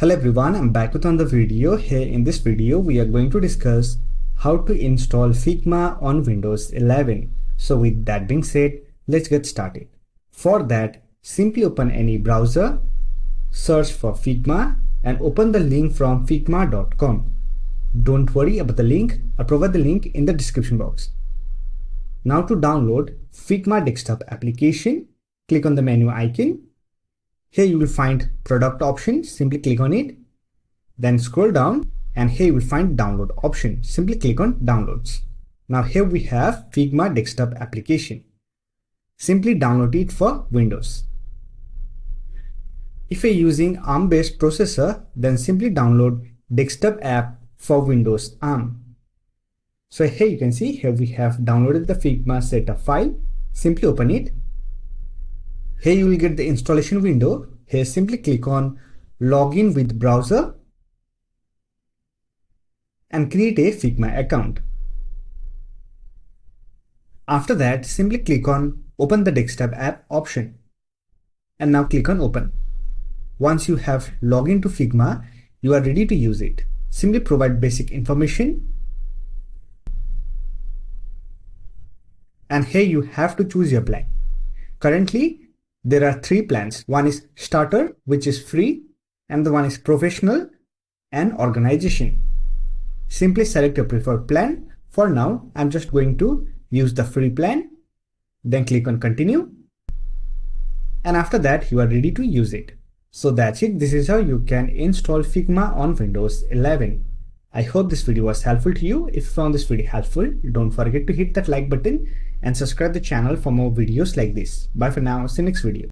Hello everyone, I'm back with another video. Here in this video we are going to discuss how to install Figma on Windows 11. So with that being said, let's get started. For that, simply open any browser, search for Figma and open the link from figma.com. Don't worry about the link, I'll provide the link in the description box. Now to download Figma desktop application, click on the menu icon. Here you will find product option, simply click on it. Then scroll down and here you will find download option, simply click on downloads. Now here we have Figma desktop application. Simply download it for Windows. If you're using ARM based processor, then simply download desktop app for Windows ARM. So here you can see, here we have downloaded the Figma setup file. Simply open it. Here you will get the installation window. Here simply click on login with browser and create a Figma account. After that, simply click on open the desktop app option and now click on open. Once you have logged into Figma, you are ready to use it. Simply provide basic information and here you have to choose your plan. Currently, there are three plans. One is starter, which is free, and the one is professional and organization. Simply select your preferred plan. For now, I'm just going to use the free plan. Then click on continue. And after that, you are ready to use it. So that's it. This is how you can install Figma on Windows 11. I hope this video was helpful to you. If you found this video helpful, don't forget to hit that like button and subscribe the channel for more videos like this. Bye for now. See you next video.